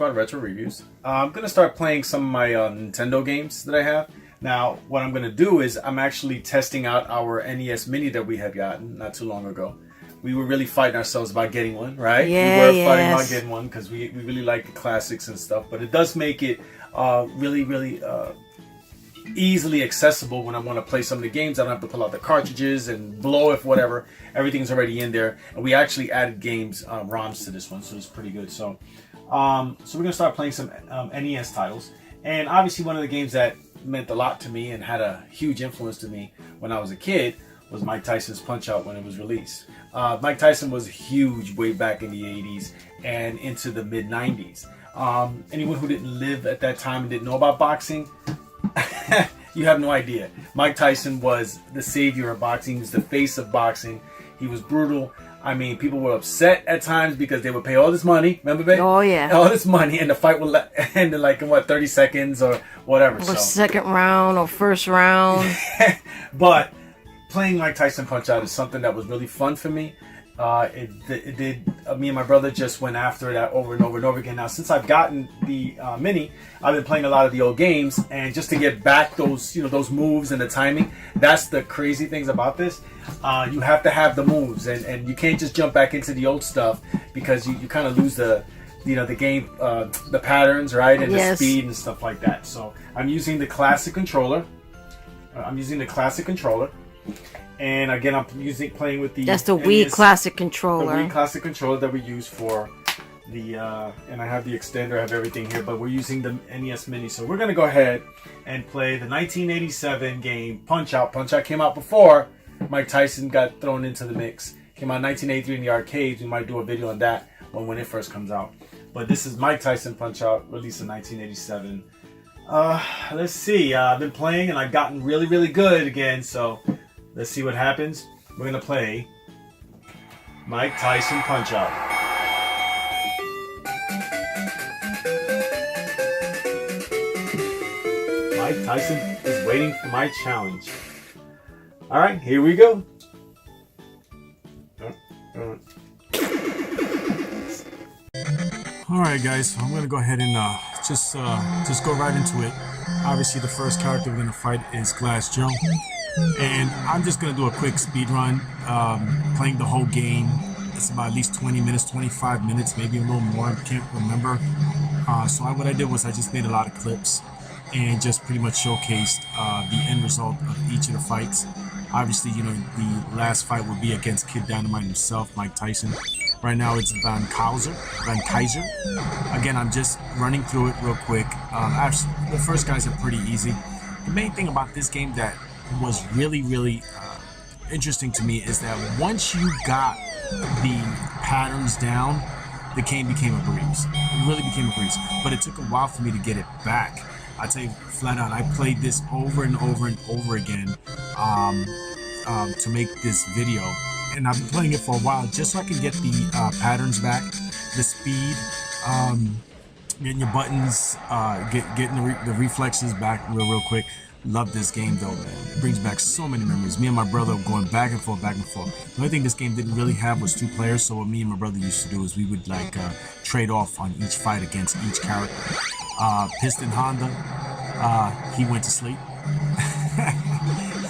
RodzSquad Retro Reviews. I'm going to start playing some of my Nintendo games that I have. Now, what I'm going to do is I'm actually testing out our NES Mini that we had gotten not too long ago. We were really fighting ourselves about getting one, right? Yeah, we were fighting about getting one because we really like the classics and stuff. But it does make it really easily accessible when I want to play some of the games. I don't have to pull out the cartridges and blow if whatever. Everything's already in there. And we actually added games, ROMs to this one, so it's pretty good. So we're going to start playing some NES titles. And obviously one of the games that meant a lot to me and had a huge influence to me when I was a kid was Mike Tyson's Punch-Out when it was released. Mike Tyson was huge way back in the 80s and into the mid-90s. Anyone who didn't live at that time and didn't know about boxing, you have no idea. Mike Tyson was the savior of boxing. He was the face of boxing. He was brutal. I mean, people were upset at times because they would pay all this money. Remember, babe? Oh, yeah. All this money, and the fight would end in like, in what, 30 seconds or whatever. Or second round or first round. But playing Mike Tyson Punch-Out is something that was really fun for me. It did. Me and my brother just went after that over and over and over again. Now, since I've gotten the Mini, I've been playing a lot of the old games, and just to get back those, those moves and the timing. That's the crazy things about this. You have to have the moves, and you can't just jump back into the old stuff because you kind of lose the game, the patterns, right, and the speed and stuff like that. So I'm using the classic controller. And again, I'm playing with the... That's the Wii Classic controller. The Wii Classic controller that we use for the... and I have the extender, I have everything here, but we're using the NES Mini. So we're going to go ahead and play the 1987 game Punch-Out. Punch-Out came out before Mike Tyson got thrown into the mix. Came out in 1983 in the arcades. We might do a video on that when it first comes out. But this is Mike Tyson Punch-Out, released in 1987. Let's see. I've been playing and I've gotten really, really good again, so... Let's see what happens. We're going to play Mike Tyson Punch-Out. Mike Tyson is waiting for my challenge. Alright, here we go. Alright guys, so I'm going to go ahead and just go right into it. Obviously the first character we're going to fight is Glass Joe. And I'm just going to do a quick speed run, playing the whole game. It's about at least 20 minutes, 25 minutes, maybe a little more, I can't remember. So what I did was I just made a lot of clips and just pretty much showcased the end result of each of the fights. Obviously, the last fight will be against Kid Dynamite himself, Mike Tyson. Right now it's Van Kaiser. Again, I'm just running through it real quick. The first guys are pretty easy. The main thing about this game that was really interesting to me is that once you got the patterns down, the game became a breeze. It really became a breeze. But it took a while for me to get it back. I tell you flat out, I played this over and over and over again to make this video. And I've been playing it for a while just so I can get the patterns back, the speed, getting your buttons, getting the reflexes back real quick. Love this game though, man. It brings back so many memories. Me and my brother going back and forth. The only thing this game didn't really have was 2 players, so what me and my brother used to do is we would trade off on each fight against each character. Piston Honda, he went to sleep.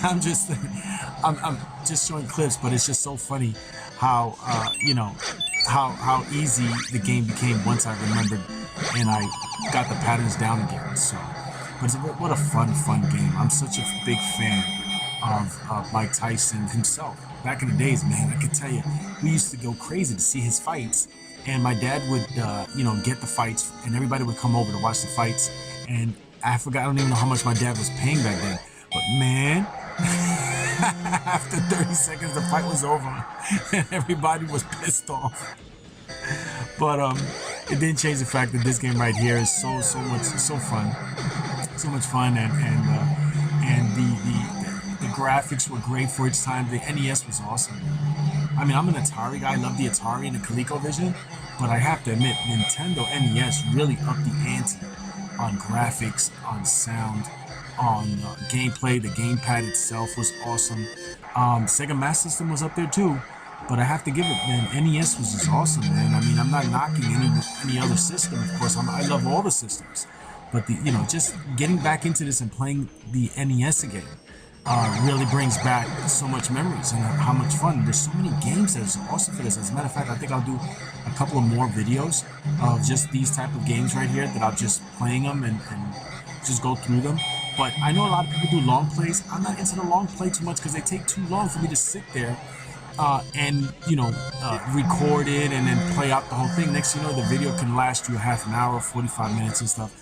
I'm just showing clips, but it's just so funny how how easy the game became once I remembered and I got the patterns down again. So. But what a fun game. I'm such a big fan of Mike Tyson himself. Back in the days, man, I can tell you, we used to go crazy to see his fights. And my dad would, get the fights, and everybody would come over to watch the fights. And I don't even know how much my dad was paying back then. But man, after 30 seconds, the fight was over. And everybody was pissed off. But it didn't change the fact that this game right here is so fun. So much fun, and the graphics were great for its time. The NES was awesome. I mean, I'm an Atari guy. I love the Atari and the ColecoVision, but I have to admit, Nintendo NES really upped the ante on graphics, on sound, on gameplay. The gamepad itself was awesome. Sega Master System was up there too. But I have to give it, man. NES was just awesome, man. I mean, I'm not knocking any other system. Of course, I love all the systems, but just getting back into this and playing the NES again really brings back so much memories and how much fun. There's so many games that are awesome for this. As a matter of fact, I think I'll do a couple of more videos of just these type of games right here that I'm just playing them and just go through them. But I know a lot of people do long plays. I'm not into the long play too much because they take too long for me to sit there and record it and then play out the whole thing. Next thing you know, the video can last you a half an hour, 45 minutes and stuff.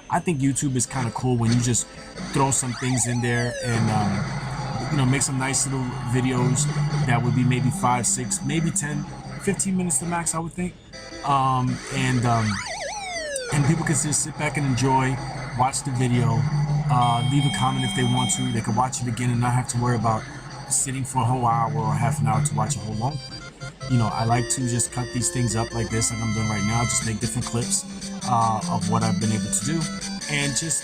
I think YouTube is kind of cool when you just throw some things in there and make some nice little videos that would be maybe 5, 6, maybe 10, 15 minutes the max, I would think. And people can just sit back and enjoy, watch the video, leave a comment if they want to. They can watch it again and not have to worry about sitting for a whole hour or half an hour to watch a whole long play. I like to just cut these things up like this, like I'm doing right now, just make different clips of what I've been able to do, and just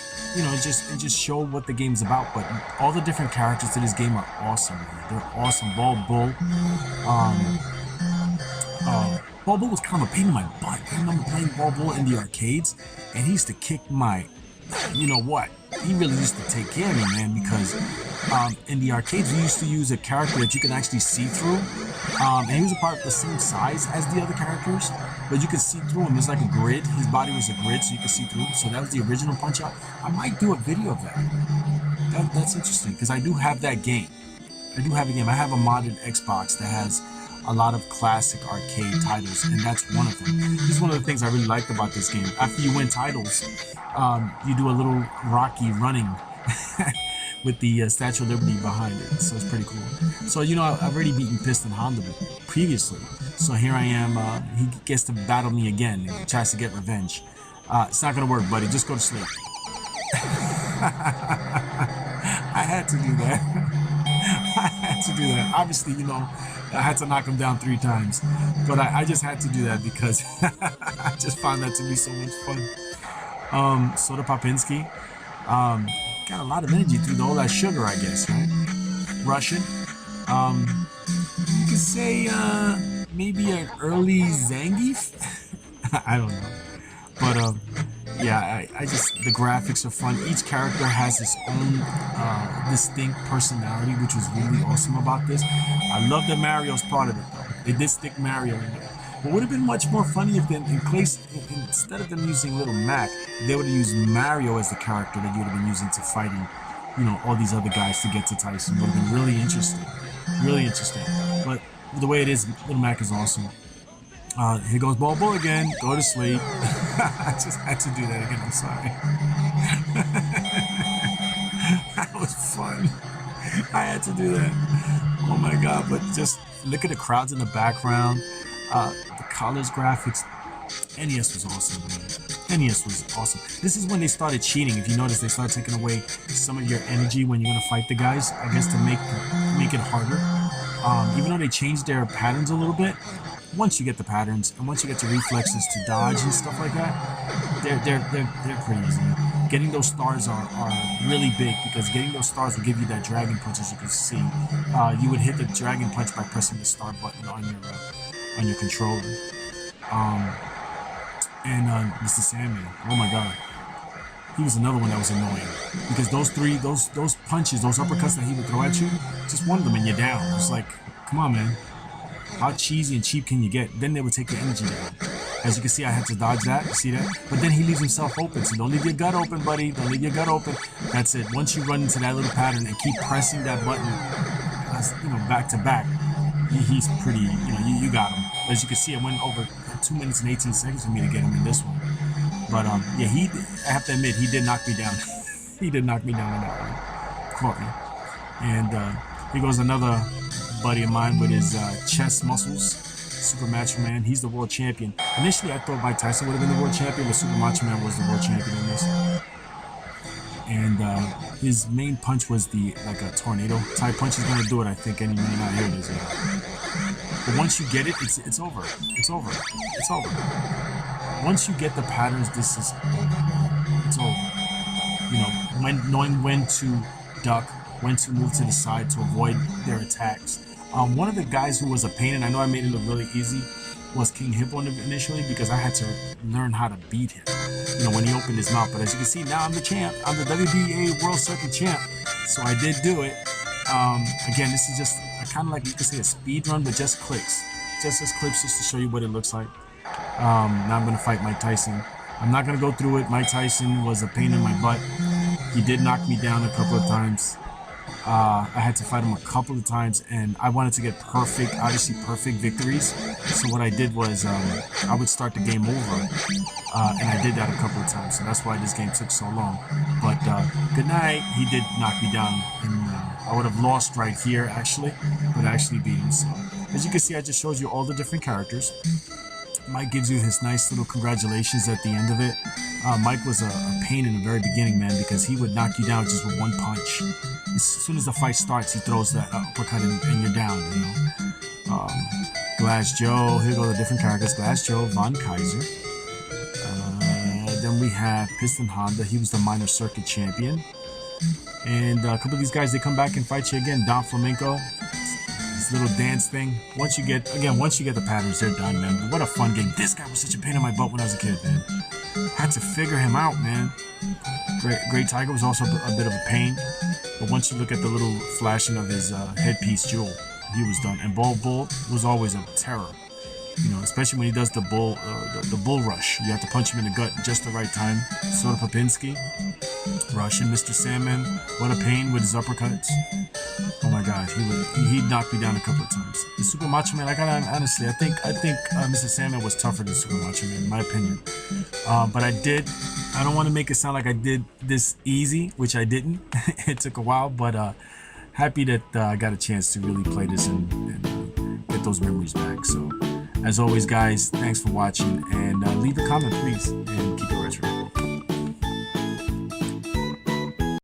show what the game's about. But all the different characters to this game are awesome, man. They're awesome. Ball Bull was kind of a pain in my butt. I remember playing Ball Bull in the arcades, and he used to kick my, he really used to take care of me, man, because in the arcades we used to use a character that you can actually see through, and he was about the same size as the other characters, but you could see through him. It's like a grid. His body was a grid, so you could see through him. So that was the original Punch-Out. I might do a video of that. That's interesting, because I do have that game. I do have a game. I have a modded Xbox that has a lot of classic arcade titles, and that's one of them. This is one of the things I really liked about this game. After you win titles, you do a little Rocky running with the Statue of Liberty behind it, so it's pretty cool. So I've already beaten Piston Honda previously, so here I am. He gets to battle me again and tries to get revenge. It's not gonna work, buddy. Just go to sleep. I had to do that. I had to do that. Obviously, I had to knock him down 3 times, but I just had to do that because I just found that to be so much fun. Soda Popinski got a lot of energy through all that sugar, I guess, right? Russian. You could say maybe an early Zangief. I don't know, but yeah, I just, the graphics are fun. Each character has its own distinct personality, which was really awesome about this. I love that Mario's part of it, though. They did stick Mario in there. It would have been much more funny if then, instead of them using Little Mac, they would have used Mario as the character that you would have been using to fighting, all these other guys to get to Tyson. Would have been really interesting. Really interesting. But the way it is, Little Mac is awesome. Here goes Ball Bull again. Go to sleep. I just had to do that again. I'm sorry. That was fun. I had to do that. Oh my god! But just look at the crowds in the background. The colors, graphics. NES was awesome, man. NES was awesome. This is when they started cheating. If you notice, they started taking away some of your energy when you're gonna fight the guys. I guess to make it harder. Even though they changed their patterns a little bit. Once you get the patterns and once you get the reflexes to dodge and stuff like that, they're pretty easy. Getting those stars are really big, because getting those stars will give you that dragon punch. As you can see, you would hit the dragon punch by pressing the star button on your controller. And Mr. Sandman, oh my god, he was another one that was annoying, because those punches, those uppercuts that he would throw at you, just one of them and you're down. It's like, come on, man. How cheesy and cheap can you get? Then they would take your energy down. As you can see, I had to dodge that. You see that? But then he leaves himself open. So don't leave your gut open, buddy. Don't leave your gut open. That's it. Once you run into that little pattern and keep pressing that button, back to back, he's pretty, you got him. As you can see, it went over 2 minutes and 18 seconds for me to get him in this one. But yeah, I have to admit, he did knock me down. He did knock me down on that one. Caught me. And here goes another buddy of mine with his chest muscles, Super Macho Man. He's the world champion. Initially, I thought Mike Tyson would have been the world champion, but Super Macho Man was the world champion in this. And his main punch was like a tornado type punch. He's gonna do it, I think, any minute now. Here it is. But once you get it, it's over. It's over. It's over. Once you get the patterns, this is it's over. Knowing when to duck, when to move to the side to avoid their attacks. One of the guys who was a pain, and I know I made it look really easy, was King Hippo initially, because I had to learn how to beat him, you know, when he opened his mouth. But as you can see, now I'm the champ. I'm the WBA World Circuit champ, so I did do it. Again, this is just kind of like, you could say, a speed run, but just clips, just as clips, just to show you what it looks like. Now I'm gonna fight Mike Tyson. I'm not gonna go through it. Mike Tyson was a pain in my butt. He did knock me down a couple of times. I had to fight him a couple of times, and I wanted to get perfect, obviously perfect victories. So what I did was I would start the game over, and I did that a couple of times. So that's why this game took so long. But good night. He did knock me down, and I would have lost right here actually, but I actually beat him. So as you can see, I just showed you all the different characters. Mike gives you his nice little congratulations at the end of it. Mike was a pain in the very beginning, man, because he would knock you down just with one punch. As soon as the fight starts, he throws that uppercut and you're down, you know. Glass Joe, here go the different characters. Glass Joe, Von Kaiser. Then we have Piston Honda, he was the minor circuit champion. And a couple of these guys, they come back and fight you again. Don Flamenco, this little dance thing. Once you get the patterns, they're done, man. But what a fun game. This guy was such a pain in my butt when I was a kid, man. Had to figure him out, man. Great Tiger was also a bit of a pain. But once you look at the little flashing of his headpiece jewel, he was done. And Bull was always a terror. You know, especially when he does the bull rush. You have to punch him in the gut just the right time. Soda Popinski, Russian Mr. Sandman. What a pain with his uppercuts. Oh my God, he knocked me down a couple of times. The Super Macho Man, honestly, I think Mr. Sandman was tougher than Super Macho Man, in my opinion. But I don't want to make it sound like I did this easy, which I didn't. It took a while, but happy that I got a chance to really play this and get those memories back. So, as always, guys, thanks for watching, and leave a comment, please, and keep it retro.